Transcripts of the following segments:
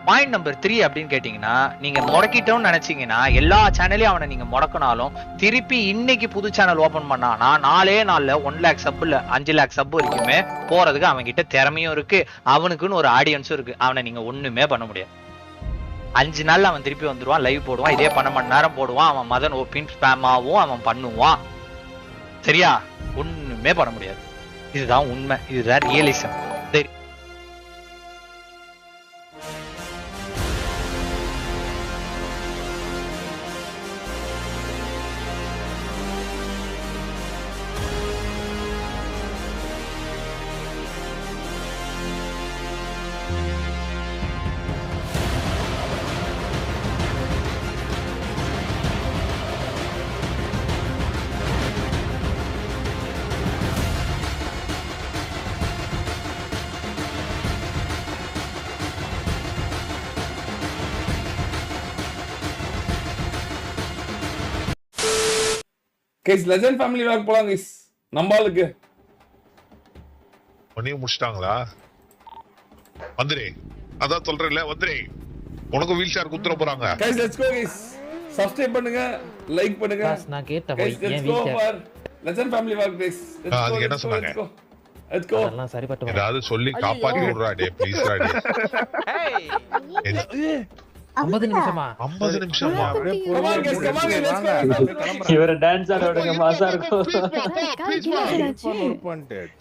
Point number 3 அப்படின்னு கேட்டீங்கன்னா, நீங்க முடக்கிட்டோம்னு நினைச்சீங்கன்னா எல்லா சேனலையும் அவனை நீங்க முடக்கினாலும் திருப்பி இன்னைக்கு புது சேனல் ஓபன் பண்ணானா 4 நாள்ல 1 lakh சப் இல்ல 5 lakh சப் வரைக்குமே போறதுக்கு அவன் கிட்ட திறமையும் இருக்கு, அவனுக்குன்னு ஒரு ஆடியன்ஸும் இருக்கு. அவனை நீங்க ஒண்ணுமே பண்ண முடியாது. 5 நாள்ல அவன் திருப்பி வந்துருவான், லைவ் போடுவான், இதே 12 மணி நேரம் போடுவான், அவன் மதன் ஓபின் ஸ்பேமாவும் அவன் பண்ணுவான். சரியா? ஒண்ணுமே பண்ண முடியாது. இதுதான் உண்மை, இதுதான் ரியலிசம். சரி, கைஸ் லெஜெண்ட் ஃபேமிலி வாக் போலாம் கைஸ். நம்பாளுக்கு பண்ணியும் முடிச்சிட்டாங்களா? வந்துரே, அதான் சொல்றேன்ல, வந்துரே. உனக்கு வீல் சேர் குத்துற போறாங்க. Guys let's go guys. Subscribe பண்ணுங்க, லைக் பண்ணுங்க. நான் கேட்ட guys let's go for legend family walk guys. அது என்ன சொன்னாங்க? Let's go. அதெல்லாம் சரிப்பட்டு வரும். ஏதாவது சொல்லி காப்பாத்தி விடுறா டே, ப்ளீஸ் டா டே. 50 நிமிஷமா? 50 நிமிஷமா? Come on guys, come on guys, let's go. இவர டான்ஸ் ஆட விடுங்க, மாசா இருக்கும்.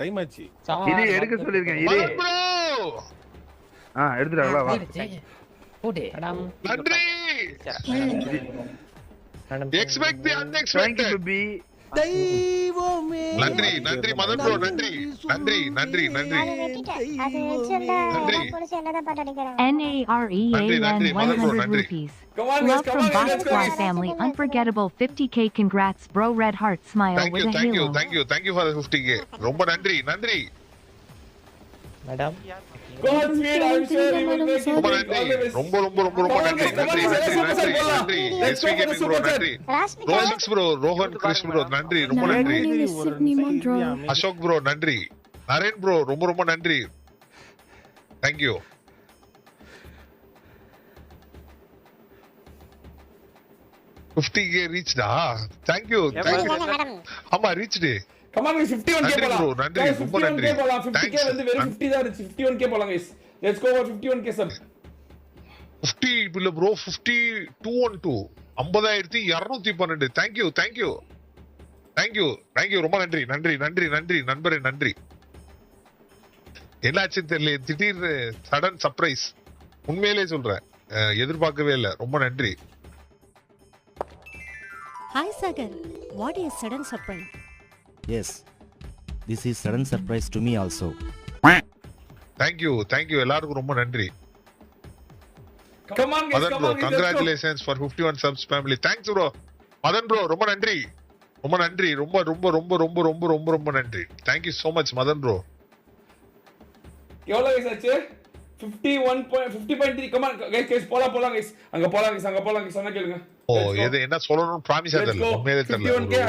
டைம் ஆச்சு. இது எடுக்க சொல்லிருக்கேன். இது எடுத்துட்டாங்களா? வா. போடு. நன்றி. Expect the Thank you unexpected. baby. நன்றி நன்றி மதன் ப்ரோ, நன்றி நன்றி நன்றி நன்றி NAREAN 100 rupees. Come on guys, Love come from on guys, Bot let's go Squad guys. family. Unforgettable 50k. Congrats, bro. Red heart smile Thank with you, a thank you, halo. thank you, thank you for the 50k. ரொம்ப நன்றி நன்றி. Madam God sweet, I'm sure you will make it. ரொம்ப நன்றி. ரொம்ப ரொம்ப ரொம்ப ரொம்ப நன்றி நன்றி நன்றி நன்றி நன்றி. எஸ்வி கேமிங் ப்ரோ நன்றி. ரோசிக்ஸ் ப்ரோ, ரோஹன் கிறிஸ் ப்ரோ நன்றி, ரொம்ப நன்றி. அசோக் ப்ரோ நன்றி. நரேன் ப்ரோ ரொம்ப ரொம்ப நன்றி. Thank you. ரீச்டா? Thank you, thank you. ஆமா reached. Come on guys, 51k நன்றி போலாம். bro, நன்றி, Guys, ரொம்ப 51k நன்றி. போலாம். 50k Thanks. வந்து வெறும் 50 தான் இருந்துச்சு. 51k போலாம் guys. Let's go for 51k sub. 50 இல்ல bro, 50212 50212. Thank you, thank you. Thank you, thank you. ரொம்ப நன்றி நன்றி நன்றி நன்றி நண்பரே, நன்றி. என்னாச்சுன்னு தெரியல, திடீர்னு சடன் சர்ப்ரைஸ். உண்மையிலே சொல்றேன், எதிர்பார்க்கவே இல்லை. ரொம்ப நன்றி. Hi Sagar, what is sudden surprise? Yes, this is sudden surprise to me also. Thank you, thank you. எல்லாருக்கும் ரொம்ப நன்றி. Come on guys, Madan come bro, on guys, let's go. congratulations for 51 subs family. Thanks bro. Madan bro ரொம்ப நன்றி, ரொம்ப நன்றி, ரொம்ப ரொம்ப ரொம்ப ரொம்ப ரொம்ப ரொம்ப ரொம்ப நன்றி. Thank you so much Madan bro. எவ்வளவு guys ஆச்சு? 50.3. Come on guys, போலாம் guys. அங்க போலாம் guys, சொன்னா கேளுங்க. ஓ, எது என்ன சொல்லணும்னு ப்ராமிஸா தெரியல, உண்மையிலே தெரியல. 51k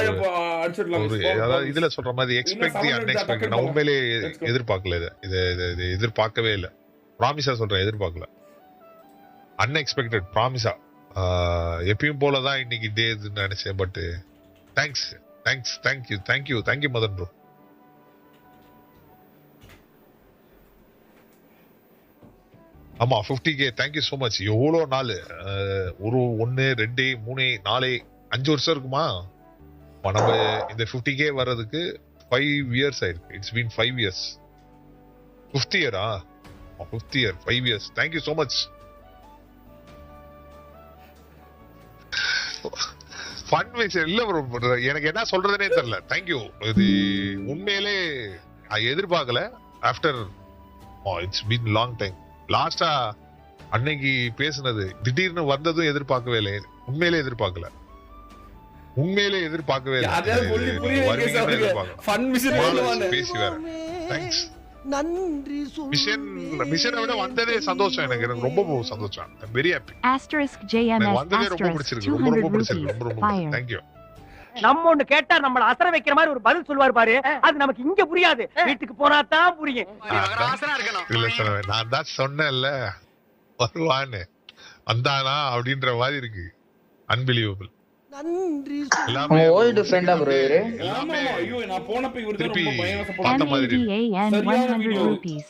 அடிச்சிடலாம் ஒரு guys. அதாவது இதுல சொல்ற மாதிரி எக்ஸ்பெக்ட் தி அன்எக்ஸ்பெக்டட். நான் உண்மையிலே எதிர்பார்க்கல இது எதிர்பார்க்கவே இல்லை. ப்ராமிஸா சொல்றேன், எதிர்பார்க்கல. அன்எக்ஸ்பெக்டட், ப்ராமிஸா. எப்பயும் போலதான் இன்னைக்கு டே இதுன்னு நினைச்சேன். But thanks thanks thank you thank you thank you Madan bro. ஆமா 50k, தேங்க்யூ சோ மச். எவ்வளோ நாள், ஒரு 1 2 3 4 5 வருஷம் இருக்குமா நம்ம இந்த 50k வர்றதுக்கு? 5 years ஆயிருக்கு. It's been 5 years. 50th year 50th year, 5 years. Thank you so much. Fun விஷயம் இல்ல ப்ரோ, எனக்கு என்ன சொல்றதுனே தெரியல. தேங்க்யூ. இது உண்மையிலே எதிர்பார்க்கல. After it's been long time. லாஸ்டா அன்னைக்கு பேசுனது திடீர்னு வந்ததும் எதிர்பார்க்கவே இல்லை. உண்மையிலே எதிர்பார்க்கல, உண்மையிலே எதிர்பார்க்கவே இல்லை. பேசி வேற. தேங்க்ஸ். மிஷனை விட வந்ததே சந்தோஷம். எனக்கு ரொம்ப சந்தோஷம். Very happy. JMS வந்ததே ரொம்ப பிடிச்சிருக்கு, ரொம்ப ரொம்ப பிடிச்சிருக்கு, ரொம்ப ரொம்ப. தேங்க்யூ. நம்ம ஒண்ணு கேட்டா நம்மள அசர வைக்கிற மாதிரி ஒரு பதில் சொல்வார் பாரு, அது நமக்கு இங்க புரியாது, வீட்டுக்கு போனா தான் புரியும். இல்ல சார், நான் தான் சொன்னேன்ல, வருவான்னு வந்தானா அப்படின்ற மாதிரி இருக்கு. அன்பிலீவபிள். எல்லாமே ஓல்டு ஃப்ரெண்டா ப்ரோ இவரு? எல்லாமே ஐயோ நான் போனப்ப இவரு தான் திருப்பி ரொம்ப பயங்கர support பார்த்த மாதிரி இருக்கு. MLDAN 100 rupees.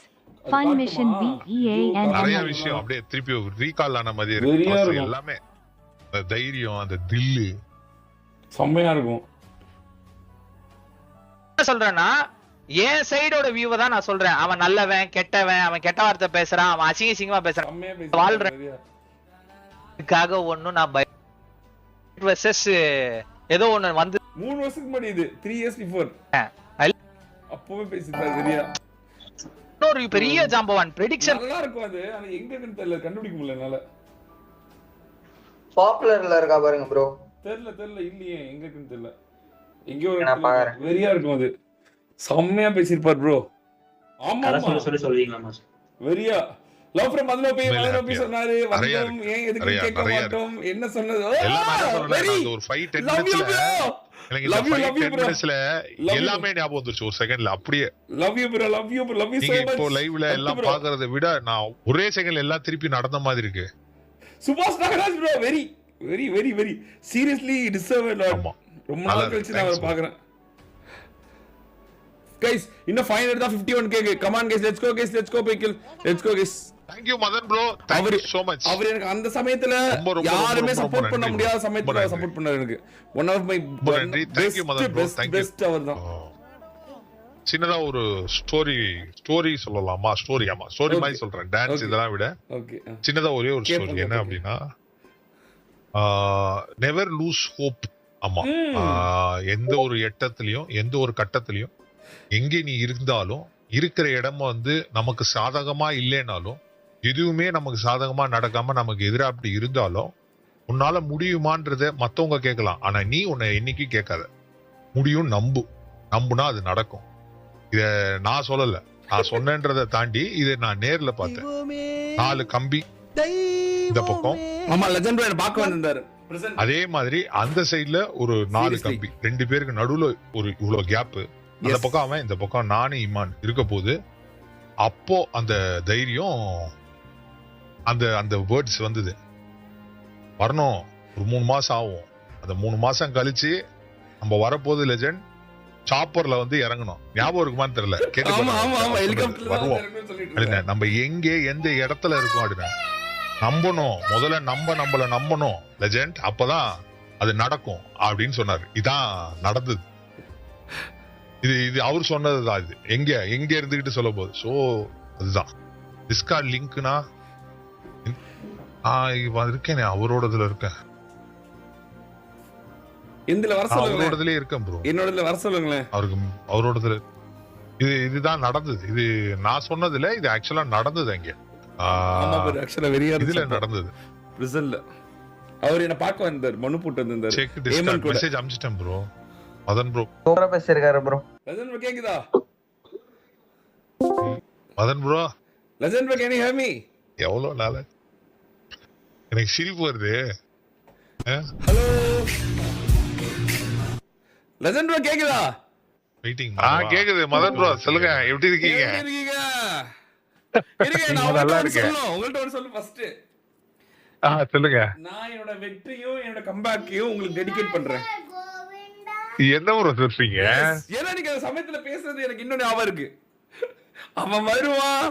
Fun mission VEAN. நிறைய விஷயம் அப்படியே திருப்பி ரீகால் ஆன மாதிரி இருக்கு. வெறியா Plus இருக்கும். எல்லாமே அந்த தைரியம், அந்த தில்லு. செம்மையா இருக்கும். என்ன சொல்றேன்னா என் சைடோட வியூவை தான் நான் சொல்றேன். அவன் நல்லவன் கெட்டவன், அவன் கெட்ட வார்த்தை பேசுறான், அவன் அசிங்கமா பேசுறான். செம்மையா வாழ்றேன். பேசுறாங்க. இதுக்காக ஒண்ணும் நான் வெர்சஸ் ஏதோ ஒண்ணு வந்து 3 வருஷத்துக்கு முன்னாடி இது 3 years before. அப்பவே பேசிட்டாரு சரியா. இன்னொரு பெரிய ஜாம்பவான் prediction. நல்லா இருக்கும் அது. ஆனா எங்க இருக்குன்னு தெரியல, கண்டுபிடிக்க முடியல என்னால. பாப்புலர்ல இருக்கா பாருங்க ப்ரோ. தெரியல இல்லையே எங்க இருக்குன்னு தெரியல. எங்கயோ வெறியா இருக்கும் அது. செம்மையா பேசிருப்பார் ப்ரோ. ஆமா சொல்லுவீங்களா? வெறியா லவ் ஃப்ரம் மதுனோபி சொன்னாரு. நிறைய வந்தோம் இருக்கு. ஏன் எதுக்கு கேட்க நிறைய மாட்டோம் என்ன சொன்னது? எல்லாம் நான் சொல்றேன். அந்த ஒரு 5-10 மினிட்ஸ்ல எனக்கு இந்த 5-10 மினிட்ஸ்ல எல்லாமே ஞாபகம் வந்துருச்சு ஒரு செகண்ட்ல. அப்படியே love you bro, love you so நீங்க much. இப்போ லைவ்ல எல்லாம் பாக்குறதை விட நான் ஒரே செகண்ட்ல எல்லாம் திருப்பி நடந்த மாதிரி இருக்கு. சுபாஷ் Nagaraj bro very very very very seriously deserve a lot. ஆமா. ரொம்ப நாள் கழிச்சு நான் அவரை பாக்குறேன். guys இன்னும் ஃபைனல் தான் 51k. come on guys, let's go Pickle, let's go guys. Thank you Madan bro, thank you so much. அவர் எனக்கு அந்த சமயத்துல யாருமே சப்போர்ட் பண்ண முடியாத சமயத்துல சப்போர்ட் பண்ணாரு எனக்கு. one of my thank you Madan bro, thank you. best அவர்தான். சின்னதா ஒரு ஸ்டோரி சொல்லலாமா? ஸ்டோரி மாதிரி சொல்றேன். டான்ஸ் இதெல்லாம் விட ஓகே சின்னதா ஒரே ஒரு ஸ்டோரி. என்ன அப்படின்னா நெவர் லூஸ் ஹோப். ஆமா, எந்த ஒரு எட்டத்திலயும் எந்த ஒரு கட்டத்திலயும் எங்கே நீ இருந்தாலும் இருக்கிற இடம் வந்து நமக்கு சாதகமா இல்லைனாலும் எதுவுமே நமக்கு சாதகமா நடக்காம நமக்கு எதிராக அப்படி இருந்தாலும் உன்னால முடியுமான்றத மத்தவங்க கேட்கலாம். ஆனா நீ உன்னை என்னைக்கு கேட்காத. முடியும், நம்புனா அது நடக்கும். இத நான் சொல்லல, நான் சொன்னேன்றதை தாண்டி இதை நான் நேர்ல பார்த்தேன். 4 கம்பி இந்த பக்கம். ஆமா லெஜெண்ட் ப்ரோ பார்க்க வந்தாரு. அதே மாதிரி அந்த சைடுல ஒரு 4 கம்பி. 2 பேருக்கு நடுவுல ஒரு இவ்வளவு கேப். அந்த பக்கம் அவன், இந்த பக்கம் நானு இமான் இருக்க போது. அப்போ அந்த தைரியம், அந்த வேர்ட்ஸ் வந்தது. வரணும், ஒரு 3 மாசம் ஆகும். அந்த 3 மாசம் கழிச்சு நம்ம வரப்போது லெஜெண்ட் சாப்பர்ல வந்து இறங்கணும். ஞாபகம் இருக்குமான்னு தெரியல. வருவோம். நம்ம எங்க எந்த இடத்துல இருக்கோம் அப்படின்னு நம்பணும். முதல்ல நம்மள நம்பணும் லெஜெண்ட். அப்பதான் அது நடக்கும் அப்படின்னு சொன்னாரு. இதான் நடந்தது. இது அவர் சொன்னதுதான். இது எங்க இருந்துகிட்டு சொல்ல போகுது. சோ அதுதான் டிஸ்கார்ட் லிங்க்னா இருக்கேன். அவரோடதுல இருக்கேன். அவரோடதுல இருக்கேன் ப்ரோ. என்னோடதுல வர சொல்லுங்களேன். அவரோடதுல இதுதான் நடந்தது. இது நான் சொன்னதுல இது ஆக்சுவலா நடந்தது. அங்க இதுல நடந்தது. அவர் என்ன பார்க்க வந்தார். மனு போட்டு வந்தார். செக் டிஸ்கார்ட் மெசேஜ் அனுப்பிச்சிட்டேன் ப்ரோ. மதன் ப்ரோ சூப்பரா பேசிருக்காரு ப்ரோ. லெஜெண்ட் ப்ரோ கேக்குதா? Madan bro, legend bro can you hear me? எவ்வளவு நாளா எனக்கு சிரிப்பு வருது. ஹலோ லெஜெண்ட் ப்ரோ கேக்குதா? மீட்டிங் கேக்குது. மதன் ப்ரோ சொல்லுங்க, எப்படி இருக்கீங்க? நல்லா இருக்கேன். உங்கள்ட்ட ஒரு சொல்லு ஃபர்ஸ்ட். சொல்லுங்க. நான் என்னோட வெற்றியும் என்னோட கம்பேக்கையும் உங்களுக்கு டெடிகேட் பண்றேன். என்ன ப்ரோ சொல்றீங்க? ஏன்னா நீங்க அந்த சமயத்துல பேசுறது எனக்கு இன்னும் ஞாபகம் இருக்கு. அவன் வருவான்,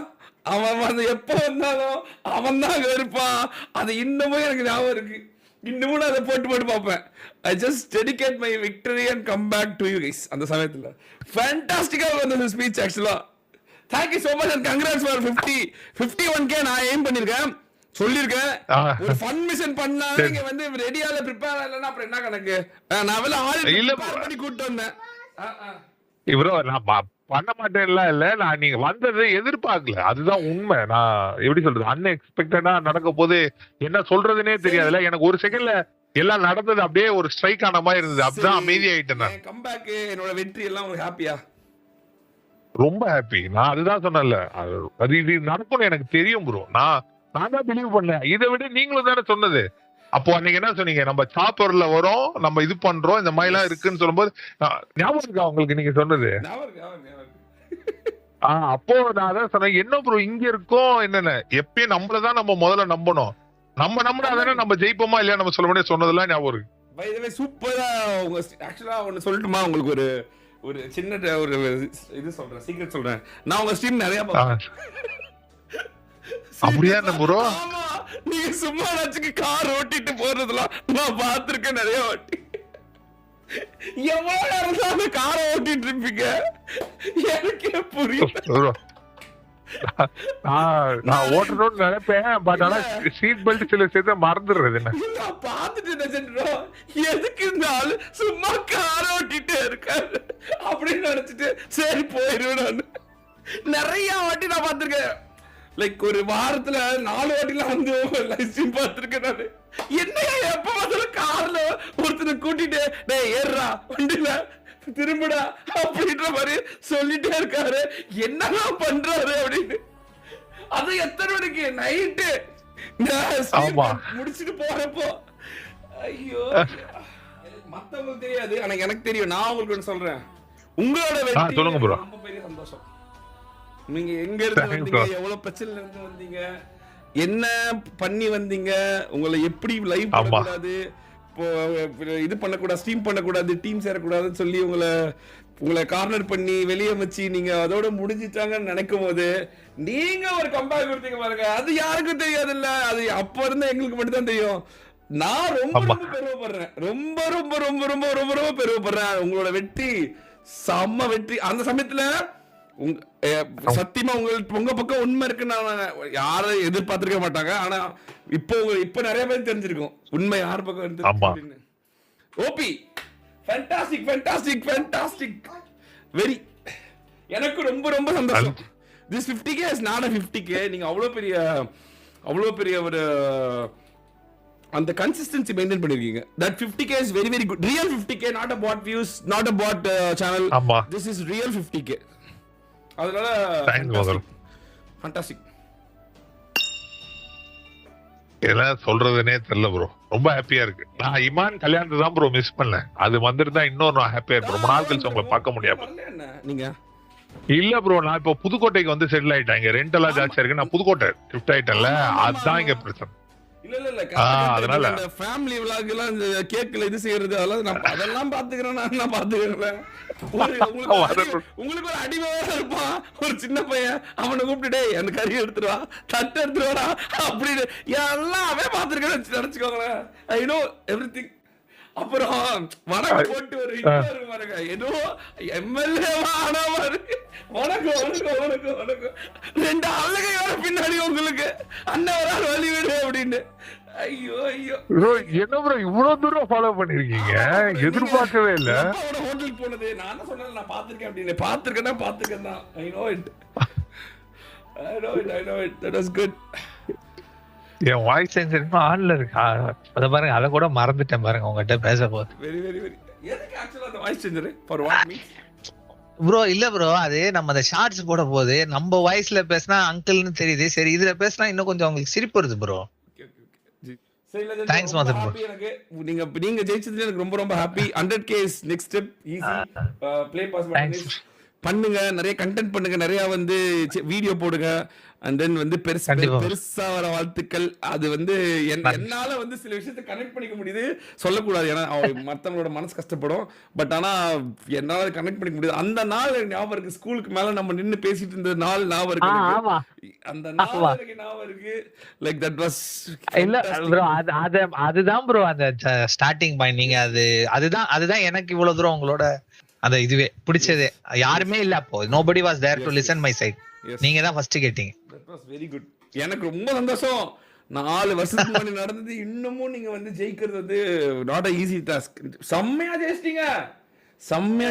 அவன் வந்து எப்ப வந்தாலும் அவன் தான் அங்க இருப்பான். அது இன்னமும் எனக்கு ஞாபகம் இருக்கு. இன்னமும் நான் அதை போட்டு பார்ப்பேன். I just dedicate my victory and come back to you guys. அந்த சமயத்துல ஃபேண்டாஸ்டிக்கா வந்த ஸ்பீச் ஆக்சுவலா. Thank you so much and congrats for 51k. நான் எய்ம் பண்ணிருக்கேன், சொல்லிருக்கேன். ஒரு ஃபன் மிஷன் பண்ணா நீங்க வந்து ரெடியால ப்ரிப்பேர் ஆகலன்னா அப்புறம் என்ன கணக்கு? நான் வெல ஆல் ப்ரிப்பேர் பண்ணி கூட்டி வந்தேன். இவரோ நான் பண்ண மாட்டேன்லாம் இல்ல. நான் நீங்க வந்தது எதிர்பார்க்கல. அதுதான் உண்மை. நான் எப்படி சொல்றது, அன்எக்ஸ்பெக்டடா நடக்க போது என்ன சொல்றதுன்னே தெரியாதுல. எனக்கு ஒரு செகண்ட்ல எல்லாம் நடந்தது அப்படியே ஒரு ஸ்ட்ரைக் ஆன மாதிரி இருந்தது. அப்படிதான் அமைதி ஆயிட்டேன். நான் கம்பேக் என்னோட வெற்றி எல்லாம் உங்களுக்கு ஹாப்பியா? ரொம்ப ஹாப்பி. நான் அதுதான் சொன்னேன்ல, அது இது நடக்கும்னு எனக்கு தெரியும் ப்ரோ. நான் தான் பிலீவ் பண்ணேன். இதை விட நீங்களும் தானே சொன்னது. அப்போ அன்னைக்கு என்ன சொன்னீங்க, நம்ம சாப்பர்ல வரோம், நம்ம இது பண்றோம், இந்த மாதிரி எல்லாம் இருக்குன்னு சொல்லும்போது ஞாபகம் இருக்கா உங்களுக்கு நீங்க சொன்னது? அப்போ நான் அதான் சொன்னேன், என்ன ப்ரோ இங்க இருக்கோம் என்னென்ன எப்பயும் நம்மளதான் நம்ம முதல்ல நம்பணும். நம்ம நம்பினாதானே நம்ம ஜெயிப்போமா இல்லையா நம்ம சொல்ல முடியாது சொன்னதெல்லாம் ஞாபகம் இருக்கு. பை தி வே சூப்பரா உங்க ஆக்சுவலா ஒன்னு சொல்லட்டுமா உங்களுக்கு ஒரு சின்ன ஒரு இது சொல்றேன், சீக்ரெட் சொல்றேன். நான் உங்க ஸ்ட்ரீம் நிறைய அப்படியா ப்ரோ? ஆமா, நீங்க சும்மா நச்சுக்கு கார் ஓட்டிட்டு போறதுலாம் நான் பாத்துருக்கேன் நிறைய வாட்டி. எவ்வளவு நேரம் தான் அந்த காரை ஓட்டிட்டு இருப்பீங்க எனக்கே புரியல. நான் ஓட்டணும்னு நினைப்பேன், பட் ஆனா சீட் பெல்ட் சில சேர்த்து மறந்துடுறது. என்ன நான் பாத்துட்டு எதுக்கு இந்த ஆளு சும்மா கார் ஓட்டிட்டே இருக்காரு அப்படின்னு நினைச்சிட்டு சரி போயிருவேன். நான் நிறைய வாட்டி நான் பாத்திருக்கேன். லைக் ஒரு வாரத்துல 4 வாட்டிலாம் வந்து லைவ் ஸ்ட்ரீம் பார்த்திருக்கேன் நானு. என்னையா எப்ப பார்த்தாலும் கார்ல ஒருத்தனை கூட்டிட்டு டேய் ஏறுடா வண்டியில திரும்புடா அப்படின்ற மாதிரி சொல்லிட்டே இருக்காரு. என்னதான் பண்றாரு அப்படின்னு. அது எத்தனை மணிக்கு நைட்டு முடிச்சுட்டு போறப்போ ஐயோ மத்தவங்களுக்கு தெரியாது, ஆனா எனக்கு தெரியும். நான் உங்களுக்கு சொல்றேன், உங்களோட வெற்றி ரொம்ப பெரிய சந்தோஷம். நீங்க எங்க இருந்து வந்தீங்க, எவ்வளவு பிரச்சனைல இருந்து வந்தீங்க, என்ன பண்ணி வந்தீங்க, உங்களை எப்படி லைவ் பண்ணக்கூடாது, இது பண்ணக்கூடாது, ஸ்ட்ரீம் பண்ணக்கூடாது, டீம் சேரக்கூடாதுன்னு சொல்லி உங்களை கார்னர் பண்ணி வெளியே வச்சு நீங்க அதோட முடிஞ்சிட்டாங்கன்னு நினைக்கும் போது நீங்க ஒரு கம்பேக் கொடுத்தீங்க பாருங்க. அது யாருக்கும் தெரியாது இல்ல, அது அப்ப இருந்து எங்களுக்கு மட்டும் தான் தெரியும். நான் ரொம்ப ரொம்ப பெருமைப்படுறேன், ரொம்ப ரொம்ப ரொம்ப ரொம்ப ரொம்ப ரொம்ப பெருமைப்படுறேன். உங்களோட வெற்றி செம்ம வெற்றி. அந்த சமயத்துல சத்தியமா உங்க பக்கம் உண்மை இருக்கு யாரும் எதிர்பார்த்திருக்க மாட்டாங்க. ஆனா இப்போ நிறைய பேர் தெரிஞ்சிருக்கும் உண்மை யார் பக்கம் இருந்து. ஓபி ஃபேண்டாஸ்டிக் ஃபேண்டாஸ்டிக் ஃபேண்டாஸ்டிக் வெரி, எனக்கு ரொம்ப ரொம்ப சந்தோஷம். this 50k is not a 50k. நீங்க அவ்வளவு பெரிய ஒரு அந்த கன்சிஸ்டன்சி மெயின்டைன் பண்ணிருக்கீங்க. that 50k is very very good, real 50k, not a bot views, not a bot channel. this is real 50k. அதனால ஃபேண்டாஸ்டிக். என்ன சொல்றதுனே தெரியல ப்ரோ, ரொம்ப ஹாப்பியா இருக்கு. நான் இமான் கல்யாணத்தை தான் ப்ரோ மிஸ் பண்ணேன். அது வந்துருந்தா இன்னும் நான் ஹாப்பியா இருப்பேன். ரொம்ப நாள் கழிச்சு உங்களை பார்க்க முடியாம. நீங்க இல்ல ப்ரோ, நான் இப்போ புதுக்கோட்டைக்கு வந்து செட்டில் ஆயிட்டேன். இங்க ரெண்ட் எல்லாம் ஜாஸ்தியா இருக்கு. நான் புதுக்கோட்டை ஷிஃப்ட் ஆயிட்டேன்ல, அதுதான் இங்க பிரச்சனை. இல்ல அதனால ஃபேமிலி vlog எல்லாம் இந்த கேக்ல இது செய்யறது அதெல்லாம் பாத்துக்கிறேன். நான் பாத்துக்கிறேன். உங்களுக்கு ஒரு அடிமையா இருப்பான் ஒரு சின்ன பையன், அவனை கூப்பிட்டு அந்த கறி எடுத்துருவா, தட்டு எடுத்துருவாடா அப்படின்னு எல்லாமே பாத்துருக்கேன் நினைச்சுக்கோங்களேன். I know everything. அப்புறம் வணக்கம் போட்டு ஒரு பாருங்க, ஏதோ எம்எல்ஏ ஆனா பாரு, வணக்கம் வணக்கம் வணக்கம் வணக்கம் 2 அழகையோட பின்னாடி உங்களுக்கு அண்ணன் வராரு வழி விடு அப்படின்னு. ஐயோ ஐயோ என்ன ப்ரோ இவ்வளவு தூரம் ஃபாலோ பண்ணிருக்கீங்க, எதிர்பார்க்கவே இல்ல. ஹோட்டலுக்கு போனது நான் தான் சொன்னேன், நான் பாத்துருக்கேன் அப்படின்னு. பாத்துருக்கேன் தான். I know it that was good. N voice sensor ஆன்ல இருக்கு, அத பாருங்க, அத கூட மறந்துட்டேன் பாருங்க உங்ககிட்ட பேசப்போது. Very very very. எதுக்கு ஆக்சுவலா அந்த voice sensor for what me bro? இல்ல ப்ரோ, அது நம்ம அந்த ஷார்ட்ஸ் போட போது நம்ம வாய்ஸ்ல பேசினா அங்கிள்னு தெரியுது, சரி இதுல பேசினா இன்னும் கொஞ்சம் உங்களுக்கு சிரிப்பு வருது ப்ரோ. Thanks Madan bro. நீங்க ஜெயிச்சதுல எனக்கு ரொம்ப ரொம்ப happy. 100k is next step. Easy play pause பண்ணுங்க, நிறைய கண்டென்ட் பண்ணுங்க, நிறைய வந்து வீடியோ போடுங்க. அண்ட் தென் வந்து பெருசா வர வாழ்த்துக்கள். அது வந்து என்னால வந்து சில விஷயத்தை கனெக்ட் பண்ணிக்க முடியுது, சொல்லக்கூடாது ஏன்னா மத்தவங்களோட மனசு கஷ்டப்படும். பட் ஆனா என்னால கனெக்ட் பண்ணிக்க முடியுது. அந்த நாள் ஞாபகம் இருக்கு, ஸ்கூலுக்கு மேல நம்ம நின்னு பேசிட்டு இருந்த நாள் ஞாபகம் இருக்கு. அந்த நாள் எனக்கு ஞாபகம் இருக்கு. லைக் தட் வாஸ் இல்ல ப்ரோ, அதுதான் ப்ரோ அந்த ஸ்டார்டிங் பாயிண்ட். நீங்க அதுதான் எனக்கு இவ்வளவு தூரம் உங்களோட அந்த இதுவே பிடிச்சது. யாருமே இல்ல அப்போ, nobody was there to listen my side. நீங்க தான் ஃபர்ஸ்ட் கேட்டீங்க. that was very good. எனக்கு ரொம்ப சந்தோஷம். 4 வருஷத்துக்கு முன்னாடி நடந்தது இன்னமும் நீங்க வந்து ஜெயிக்கிறது வந்து not a easy task. செம்மையா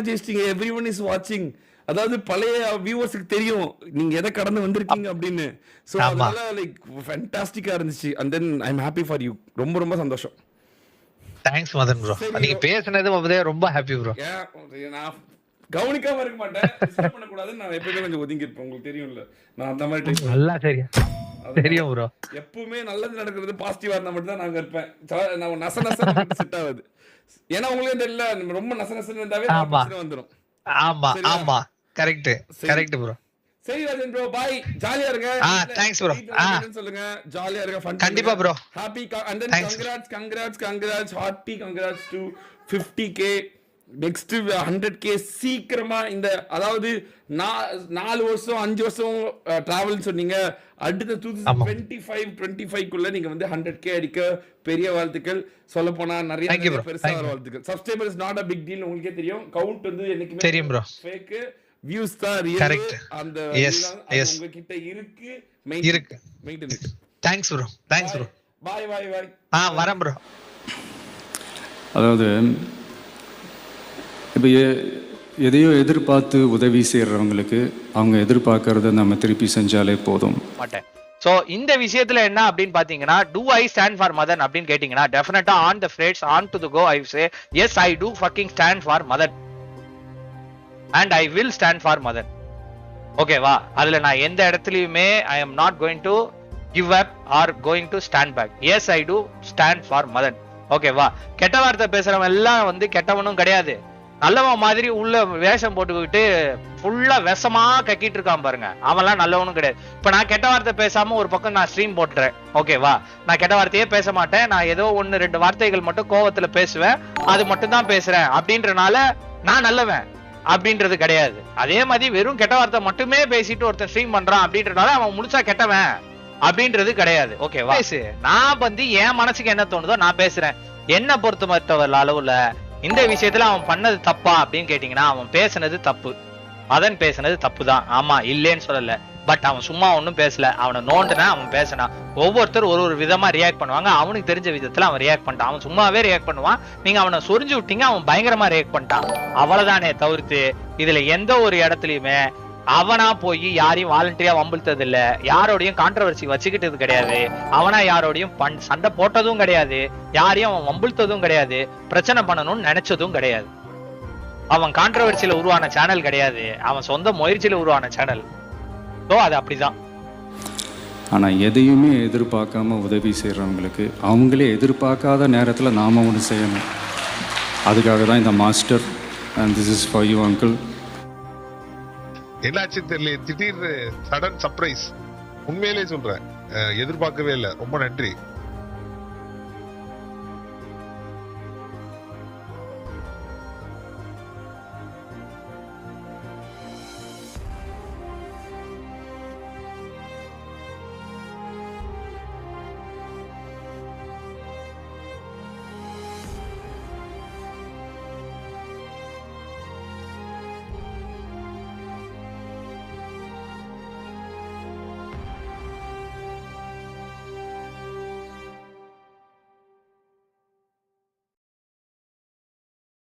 ஜெயிச்சிட்டீங்க. everyone is watching. அதாவது பழைய வியூவர்ஸ்க்கு தெரியும் நீங்க எதை கடந்து வந்திருக்கீங்க அப்படின்னு. சோ அதனால லைக் ஃபேண்டாஸ்டிக்கா இருந்துச்சு. and then I'm happy for you. ரொம்ப ரொம்ப சந்தோஷம். தேங்க்ஸ் மதன் ப்ரோ, நீங்க பேசுனது ரொம்ப ஹாப்பி ப்ரோ. நான் கவனிக்காம இருக்க மாட்டேன், டிஸ்டர்ப் பண்ண கூடாது. நான் எப்பவுமே கொஞ்சம் ஒதுங்கி இருப்பேன், உங்களுக்கு தெரியும்ல. நான் அந்த மாதிரி டைப். நல்லா தெரியும் ப்ரோ. எப்பவுமே நல்லது நடக்கிறது பாசிட்டிவா இருந்தா மட்டும் தான் நாங்க இருப்பேன். நான் நச செட் ஆகுது. ஏன்னா உங்களுக்கு தெரியல, ரொம்ப நச இருந்தாவே பிரச்சனை வந்துரும். ஆமா கரெக்ட் ப்ரோ. சரி ராஜன் ப்ரோ பாய், ஜாலியா இருங்க. Thanks bro. சொல்லுங்க, ஜாலியா இருங்க, ஃபன் கண்டிப்பா bro. Happy and then congrats happy congrats to 50k. Next 100k சீக்கிரமா. இந்த அதாவது 4 வருஷம் 5 வருஷம் டிராவல் சொன்னீங்க. அடுத்த 2025 குள்ள நீங்க வந்து 100k அடிக்க பெரிய வாழ்த்துக்கள். சொல்ல போனா நிறைய பெருசா வாழ்த்துக்கள். Subscriber is not a big deal, உங்களுக்கே தெரியும். கவுண்ட் வந்து என்னைக்குமே தெரியும் ப்ரோ. ஃபேக் வியூஸ் தான் ரியல். அந்த உங்ககிட்ட இருக்கு, maintain it. Thanks bro. Bye வரேன் ப்ரோ. அதாவது இப்போ எதையோ எதிர்பார்த்து உதவி செய்கிறவங்களுக்கு அவங்க எதிர்பார்க்கறத நம்ம திருப்பி செஞ்சாலே போதும் மாட்டேன். சோ இந்த விஷயத்துல என்ன அப்படின்னு பாத்தீங்கன்னா, do I stand for Madan அப்படின்னு கேட்டீங்கன்னா, டெஃபினட்டா on the phrase on to the go I say yes I do fucking stand for Madan and I will stand for Madan. ஓகேவா? அதுல நான் எந்த இடத்துலயுமே I am not going to give up or going to stand back. Yes I do stand for Madan. ஓகேவா? கெட்ட வார்த்தை பேசுறவன் எல்லாம் வந்து கெட்டவனும் கிடையாது. நல்லவன் மாதிரி உள்ள வேஷம் போட்டுக்கிட்டு ஃபுல்லா விஷமா கக்கிட்டு இருக்கான் பாருங்க, அவன்லாம் நல்லவனும் கிடையாது. இப்ப நான் கெட்ட வார்த்தை பேசாம ஒரு பக்கம் நான் ஸ்ட்ரீம் போட்டுறேன். ஓகேவா? நான் கெட்ட வார்த்தையே பேச மாட்டேன். நான் ஏதோ 1-2 வார்த்தைகள் மட்டும் கோவத்துல பேசுவேன், அது மட்டும் தான் பேசுறேன் அப்படின்றனால நான் நல்லவன் அப்படின்றது கிடையாது. அதே மாதிரி வெறும் கெட்ட வார்த்தை மட்டுமே பேசிட்டு ஒருத்தன் ஸ்ட்ரீம் பண்றான் அப்படின்றனால அவன் முழுசா கெட்டவன் அப்படின்றது கிடையாது. ஓகேவா? நான் வந்து என் மனசுக்கு என்ன தோணுதோ நான் பேசுறேன். என்ன பொறுத்த அளவுல இந்த விஷயத்துல அவன் பண்ணது தப்பா அப்படின்னு கேட்டீங்கன்னா, அவன் பேசுனது தப்பு. மதன் பேசுனது தப்பு தான், ஆமா, இல்லேன்னு சொல்லல. பட் அவன் சும்மா ஒன்னும் பேசல. அவனை நோண்டுனா அவன் பேசினான். ஒவ்வொருத்தர் ஒரு விதமா ரியாக்ட் பண்ணுவாங்க. அவனுக்கு தெரிஞ்ச விதத்துல அவன் ரியாக்ட் பண்ணிட்டான். அவன் சும்மாவே ரியாக்ட் பண்ணுவான். நீங்க அவனை சொரிஞ்சு விட்டீங்க, அவன் பயங்கரமா ரியாக்ட் பண்ணிட்டான். அவ்வளவுதானே தவிர்த்து இதுல எந்த ஒரு இடத்துலயுமே அவனா போய் யாரையும் வாலண்டியா வம்பிழுத்தது இல்ல, யாரோடையும் கான்ட்ரவர்சி வச்சுக்கிட்டது கிடையாது, அவனா யாரோடையும் சண்டை போட்டதும் கிடையாது, யாரையும் அவன் வம்பிழுத்ததும் கிடையாது, பிரச்சனை பண்ணணும்னு நினைச்சதும் கிடையாது. அவன் கான்ட்ரவர்சியில உருவான சேனல் கிடையாது, அவன் சொந்த முயற்சியில உருவான சேனல். ஸோ அது அப்படிதான். ஆனால் எதையுமே எதிர்பார்க்காம உதவி செய்கிறவங்களுக்கு அவங்களே எதிர்பார்க்காத நேரத்தில் நாம் ஒன்று செய்யணும். அதுக்காக தான் இந்த master. And this is for you uncle. என்னாச்சு தெரியல, திடீர்னு சடன் சர்ப்ரைஸ். உண்மையிலே சொல்றேன், எதிர்பார்க்கவே இல்லை. ரொம்ப நன்றி.